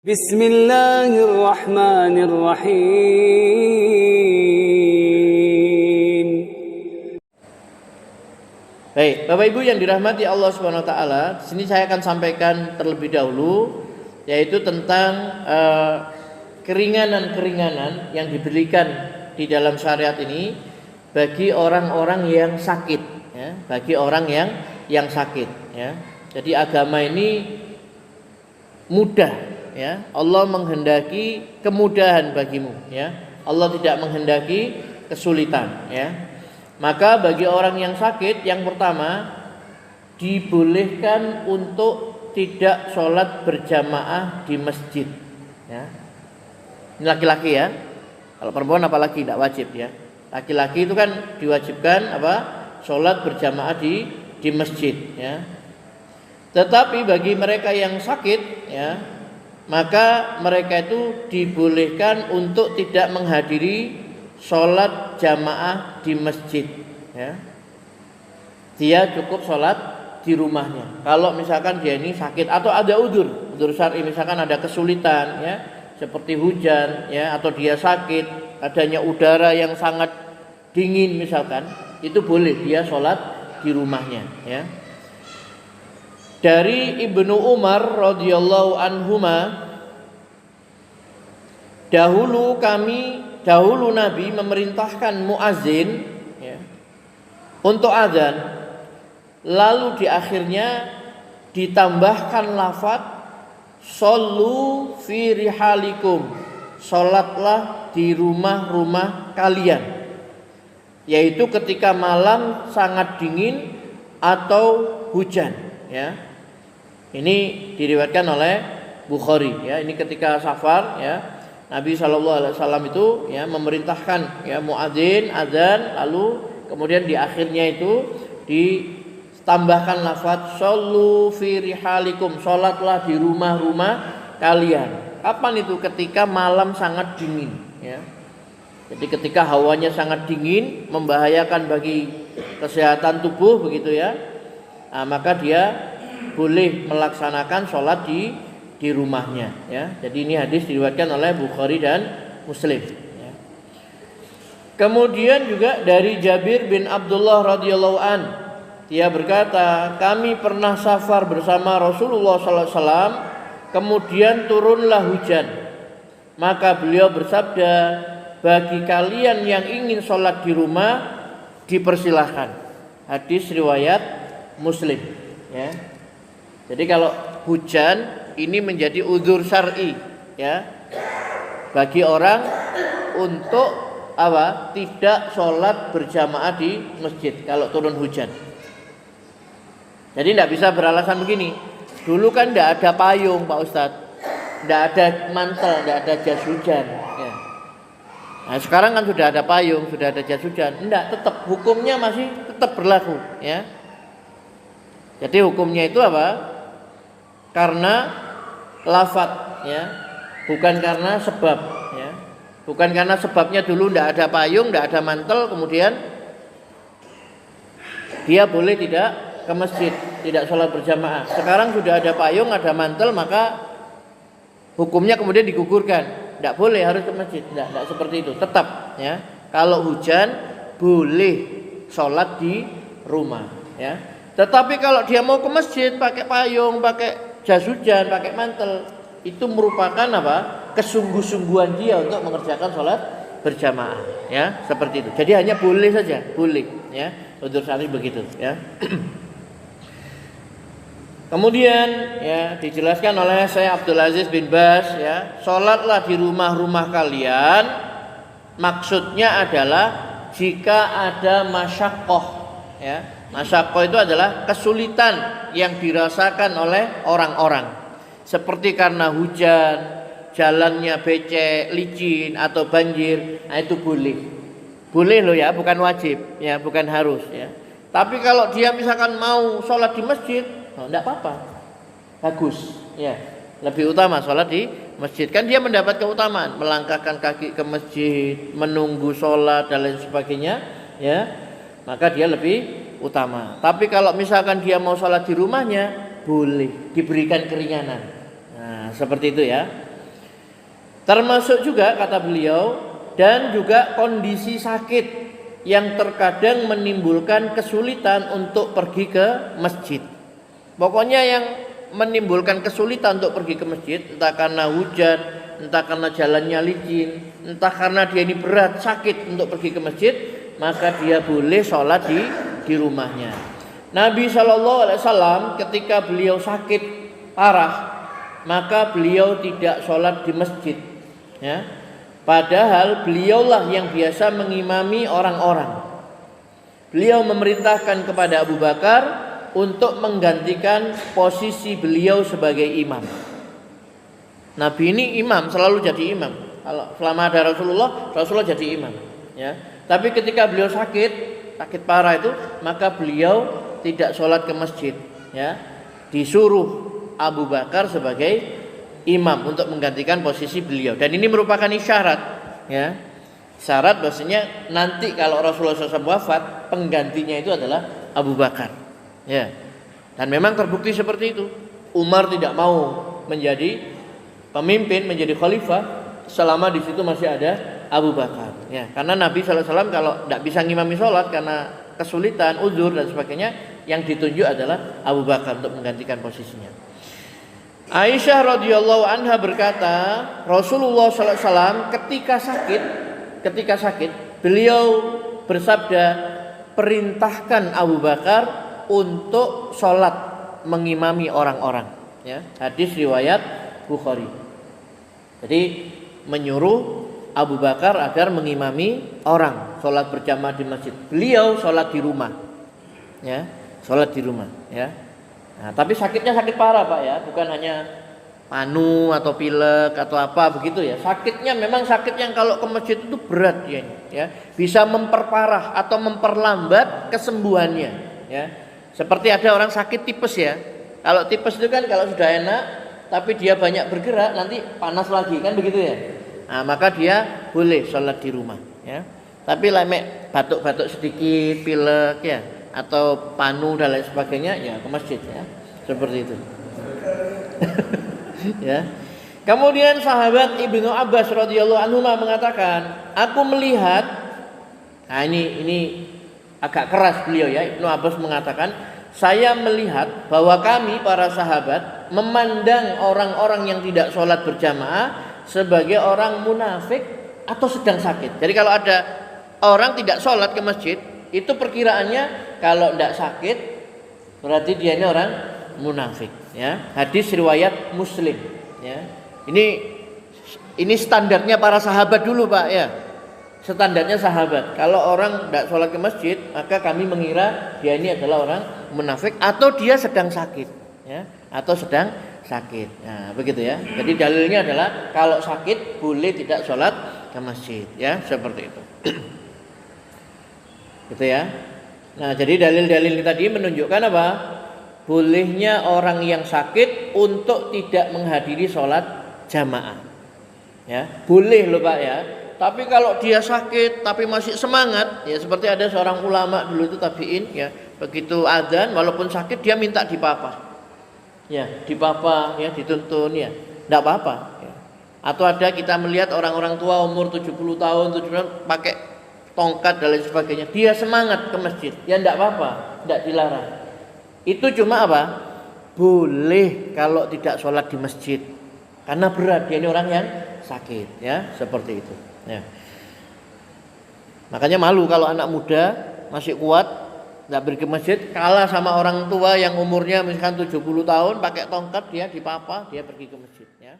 Bismillahirrahmanirrahim. Baik, Bapak Ibu yang dirahmati Allah Subhanahu wa taala, di sini saya akan sampaikan terlebih dahulu yaitu tentang keringanan-keringanan yang diberikan di dalam syariat ini bagi orang-orang yang sakit, ya, bagi orang yang sakit, ya. Jadi agama ini mudah, ya. Allah menghendaki kemudahan bagimu, ya. Allah tidak menghendaki kesulitan, ya. Maka bagi orang yang sakit, yang pertama dibolehkan untuk tidak sholat berjamaah di masjid, ya. Ini laki-laki, ya. Kalau perempuan apalagi tidak wajib, ya. Laki-laki itu kan diwajibkan sholat berjamaah di masjid, ya. Tetapi bagi mereka yang sakit, ya, maka mereka itu dibolehkan untuk tidak menghadiri sholat jamaah di masjid, ya. Dia cukup sholat di rumahnya. Kalau misalkan dia ini sakit atau ada udzur syar'i, misalkan ada kesulitan, ya, seperti hujan, ya, atau dia sakit, adanya udara yang sangat dingin misalkan, itu boleh dia sholat di rumahnya, ya. Dari Ibnu Umar radhiyallahu anhuma, dahulu Nabi memerintahkan muazin, ya, untuk azan, lalu di akhirnya ditambahkan lafaz shollu fi rihalikum, sholatlah di rumah-rumah kalian, yaitu ketika malam sangat dingin atau hujan, ya. Ini diriwayatkan oleh Bukhari, ya. Ini ketika safar, ya, Nabi SAW itu, ya, memerintahkan, ya, muadzin azan, lalu kemudian di akhirnya itu ditambahkan lafaz shollu fi rihalikum, sholatlah di rumah-rumah kalian. Kapan itu? Ketika malam sangat dingin, ya. Jadi ketika hawanya sangat dingin, membahayakan bagi kesehatan tubuh, begitu, ya. Nah, maka dia boleh melaksanakan sholat di rumahnya, ya. Jadi ini hadis diriwayatkan oleh Bukhari dan Muslim, ya. Kemudian juga dari Jabir bin Abdullah radhiyallahu an, dia berkata, kami pernah safar bersama Rasulullah SAW, kemudian turunlah hujan, maka beliau bersabda, bagi kalian yang ingin sholat di rumah dipersilahkan. Hadis riwayat Muslim, ya. Jadi kalau hujan ini menjadi udzur syar'i, ya, bagi orang untuk tidak sholat berjamaah di masjid kalau turun hujan. Jadi tidak bisa beralasan begini, dulu kan tidak ada payung Pak Ustadz, tidak ada mantel, tidak ada jas hujan, ya. Nah, sekarang kan sudah ada payung, sudah ada jas hujan, tidak, tetap hukumnya masih tetap berlaku, ya. Jadi hukumnya itu karena lafaz, ya, bukan karena sebab, ya. Bukan karena sebabnya dulu tidak ada payung, tidak ada mantel, kemudian dia boleh tidak ke masjid, tidak sholat berjamaah. Sekarang sudah ada payung, ada mantel, maka hukumnya kemudian digugurkan, tidak boleh harus ke masjid, tidak seperti itu. Tetap, ya, kalau hujan boleh sholat di rumah, ya. Tetapi kalau dia mau ke masjid pakai payung, pakai jas hujan, pakai mantel, itu merupakan kesungguh-sungguhan dia untuk mengerjakan sholat berjamaah, ya, seperti itu. Jadi hanya boleh saja, boleh, ya, udzur syar'i begitu, ya. Kemudian, ya, dijelaskan oleh Syekh Abdul Aziz bin Baz, ya, sholatlah di rumah-rumah kalian, maksudnya adalah jika ada masyaqqah, ya. Masyaqqah itu adalah kesulitan yang dirasakan oleh orang-orang, seperti karena hujan, jalannya becek, licin atau banjir. Nah, itu boleh loh, ya, bukan wajib, ya, bukan harus, ya. Tapi kalau dia misalkan mau sholat di masjid, tidak apa-apa, bagus, ya, lebih utama sholat di masjid, kan dia mendapat keutamaan, melangkahkan kaki ke masjid, menunggu sholat dan lain sebagainya, ya, maka dia lebih utama. Tapi kalau misalkan dia mau sholat di rumahnya, boleh diberikan keringanan. Nah, seperti itu, ya. Termasuk juga kata beliau, dan juga kondisi sakit yang terkadang menimbulkan kesulitan untuk pergi ke masjid. Pokoknya yang menimbulkan kesulitan untuk pergi ke masjid, entah karena hujan, entah karena jalannya licin, entah karena dia ini berat sakit untuk pergi ke masjid, maka dia boleh sholat di rumahnya. Nabi SAW ketika beliau sakit parah, maka beliau tidak sholat di masjid, ya. Padahal beliaulah yang biasa mengimami orang-orang. Beliau memerintahkan kepada Abu Bakar untuk menggantikan posisi beliau sebagai imam. Nabi ini imam, selalu jadi imam. Kalau selama ada Rasulullah jadi imam, ya. Tapi ketika beliau sakit parah itu, maka beliau tidak sholat ke masjid, ya. Disuruh Abu Bakar sebagai imam untuk menggantikan posisi beliau. Dan ini merupakan isyarat, ya. Syarat bahwasanya nanti kalau Rasulullah SAW wafat, penggantinya itu adalah Abu Bakar, ya. Dan memang terbukti seperti itu. Umar tidak mau menjadi pemimpin, menjadi khalifah selama di situ masih ada Abu Bakar, ya. Karena Nabi SAW kalau tidak bisa ngimami sholat karena kesulitan, uzur dan sebagainya, yang ditunjuk adalah Abu Bakar untuk menggantikan posisinya. Aisyah radhiyallahu anha berkata, Rasulullah SAW ketika sakit, beliau bersabda, perintahkan Abu Bakar untuk sholat mengimami orang-orang, ya. Hadis riwayat Bukhari. Jadi menyuruh Abu Bakar agar mengimami orang sholat berjamaah di masjid. Beliau sholat di rumah, ya, sholat di rumah, ya. Nah, tapi sakitnya sakit parah Pak, ya, bukan hanya panu atau pilek atau apa begitu, ya. Sakitnya memang sakit yang kalau ke masjid itu berat, ya, bisa memperparah atau memperlambat kesembuhannya, ya. Seperti ada orang sakit tipes, ya. Kalau tipes itu kan kalau sudah enak tapi dia banyak bergerak nanti panas lagi kan begitu, ya. Nah, maka dia boleh sholat di rumah, ya. Tapi lemek batuk-batuk sedikit, pilek, ya, atau panu dan lain sebagainya, ya ke masjid, ya. Seperti itu. Ya. Kemudian sahabat Ibnu Abbas radhiyallahu anhu mengatakan, aku melihat, nah ini agak keras beliau, ya. Ibnu Abbas mengatakan, saya melihat bahwa kami para sahabat memandang orang-orang yang tidak sholat berjamaah sebagai orang munafik atau sedang sakit. Jadi kalau ada orang tidak sholat ke masjid, itu perkiraannya kalau tidak sakit berarti dia ini orang munafik, ya. Hadis riwayat Muslim, ya. Ini standarnya para sahabat dulu Pak, ya. Standarnya sahabat. Kalau orang tidak sholat ke masjid, maka kami mengira dia ini adalah orang munafik atau dia sedang sakit, ya, atau sedang sakit. Nah, begitu, ya. Jadi dalilnya adalah kalau sakit boleh tidak sholat ke masjid, ya, seperti itu. Gitu, ya. Nah, jadi dalil-dalil tadi menunjukkan apa? Bolehnya orang yang sakit untuk tidak menghadiri sholat jamaah, ya. Boleh loh Pak, ya. Tapi kalau dia sakit tapi masih semangat, ya, seperti ada seorang ulama dulu itu tabiin, ya, begitu adzan walaupun sakit dia minta dipapa, ya, dipapa, ya, dituntun, ya, tidak apa-apa, ya. Atau ada kita melihat orang-orang tua umur 70 tahun pakai tongkat dan lain sebagainya, dia semangat ke masjid, ya tidak apa-apa, tidak dilarang. Itu cuma apa? Boleh kalau tidak sholat di masjid karena berat, dia ini orang yang sakit, ya, seperti itu, ya. Makanya malu kalau anak muda masih kuat tidak pergi ke masjid, kalah sama orang tua yang umurnya misalkan 70 tahun pakai tongkat, dia dipapa, dia pergi ke masjid, ya.